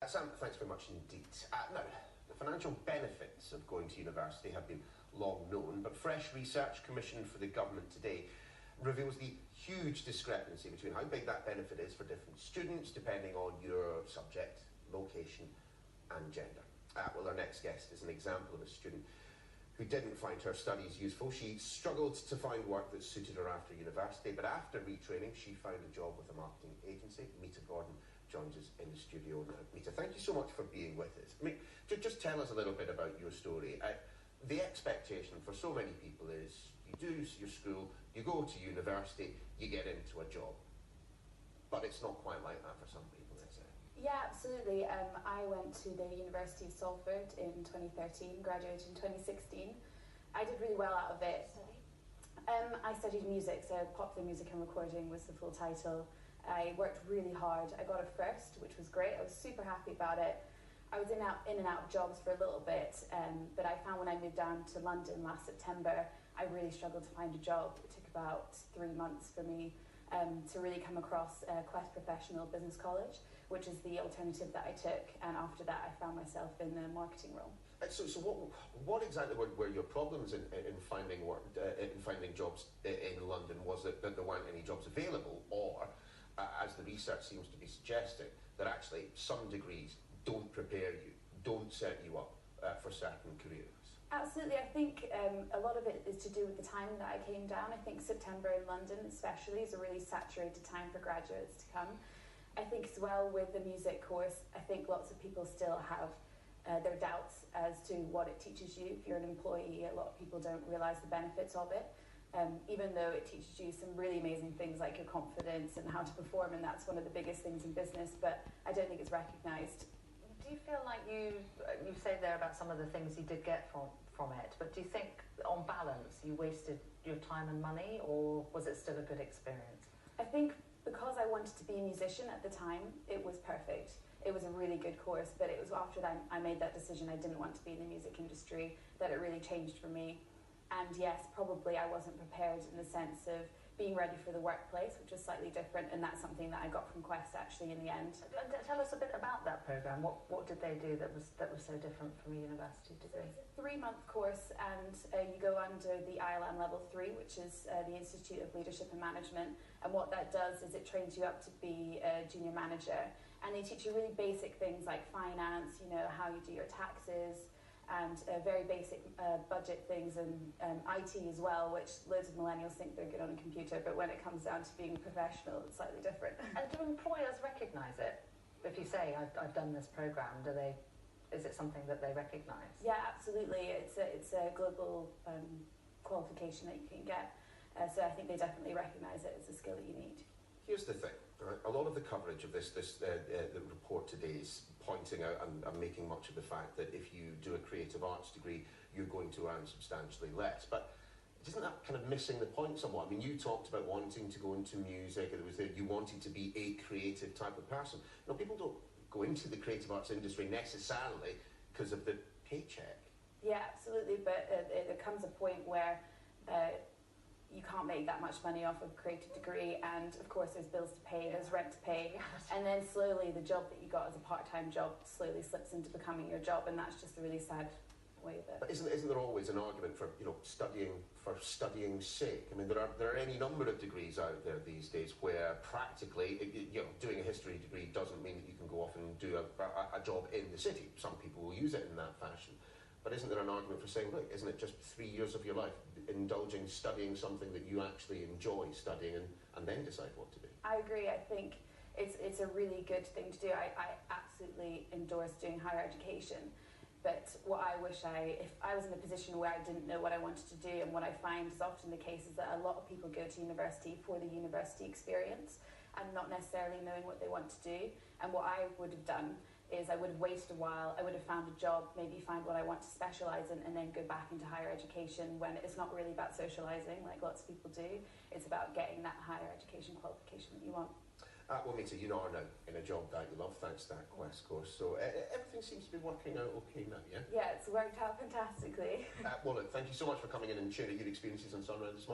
Sam, thanks very much indeed. Now, the financial benefits of going to university have been long known, but fresh research commissioned for the government today reveals the huge discrepancy between how big that benefit is for different students, depending on your subject, location and gender. Well, our next guest is an example of a student who didn't find her studies useful. She struggled to find work that suited her after university, but after retraining, she found a job with a marketing agency. Mita Gordon joins us in the studio now. Mita, thank you so much for being with us. I mean, just tell us a little bit about your story. The expectation for so many people is you do your school, you go to university, you get into a job. But it's not quite like that for some people, is it? Yeah, absolutely. I went to the University of Salford in 2013, graduated in 2016. I did really well out of it. I studied music, so popular music and recording was the full title. I worked really hard. I got a first, which was great. I was super happy about it. I was in and out of jobs for a little bit, but I found when I moved down to London last September, I really struggled to find a job. It took about 3 months for me to really come across Quest Professional Business College, which is the alternative that I took, and after that I found myself in the marketing role. So what exactly were your problems in finding work, in finding jobs in London? Was it that there weren't any jobs available, or, as the research seems to be suggesting, that actually some degrees don't prepare you, don't set you up for certain careers? Absolutely. I think a lot of it is to do with the time that I came down. I think September in London especially is a really saturated time for graduates to come. I think as well with the music course, I think lots of people still have their doubts as to what it teaches you. If you're an employee, a lot of people don't realise the benefits of it, even though it teaches you some really amazing things like your confidence and how to perform, and that's one of the biggest things in business, but I don't think it's recognised. Do you feel like you say there about some of the things you did get from it, but do you think on balance you wasted your time and money, or was it still a good experience? I think because I wanted to be a musician at the time, it was perfect. It was a really good course, but it was after that I made that decision I didn't want to be in the music industry that it really changed for me. And yes, probably I wasn't prepared in the sense of being ready for the workplace, which is slightly different, and that's something that I got from Quest actually in the end. Tell us a bit about that programme. What did they do that was so different from a university degree? So it's a 3-month course, and you go under the ILM Level 3, which is the Institute of Leadership and Management, and what that does is it trains you up to be a junior manager, and they teach you really basic things like finance, you know, how you do your taxes, and very basic budget things, and IT as well, which loads of millennials think they're good on a computer, but when it comes down to being a professional, it's slightly different. And do employers recognise it? If you say, I've done this programme, is it something that they recognise? Yeah, absolutely. It's a global qualification that you can get, so I think they definitely recognise it as a skill that you need. Here's the thing, right? A lot of the coverage of the report today is pointing out and making much of the fact that if you do a creative arts degree, you're going to earn substantially less. But isn't that kind of missing the point somewhat? I mean, you talked about wanting to go into music, and it was that you wanted to be a creative type of person. You know, people don't go into the creative arts industry necessarily because of the paycheck. Yeah, absolutely, but there comes a point where you can't make that much money off of a creative degree, and of course there's bills to pay, there's rent to pay, and then slowly the job that you got as a part-time job slowly slips into becoming your job, and that's just a really sad way of it. But isn't there always an argument for, you know, studying for studying's sake? I mean, there are any number of degrees out there these days where practically, you know, doing a history degree doesn't mean that you can go off and do a job in the city. Some people will use it in that fashion. But isn't there an argument for saying, look, isn't it just 3 years of your life indulging, studying something that you actually enjoy studying, and then decide what to do? I agree. I think it's a really good thing to do. I absolutely endorse doing higher education. But what I wish if I was in a position where I didn't know what I wanted to do, and what I find is often the case is that a lot of people go to university for the university experience and not necessarily knowing what they want to do. And what I would have done is I would have waited a while, I would have found a job, maybe find what I want to specialise in, and then go back into higher education when it's not really about socialising like lots of people do. It's about getting that higher education qualification that you want. Well, Mita, you are now in a job that you love thanks to that Quest course, so everything seems to be working out okay now, yeah? Yeah, it's worked out fantastically. Well, look, thank you so much for coming in and sharing your experiences on Sunrise this morning.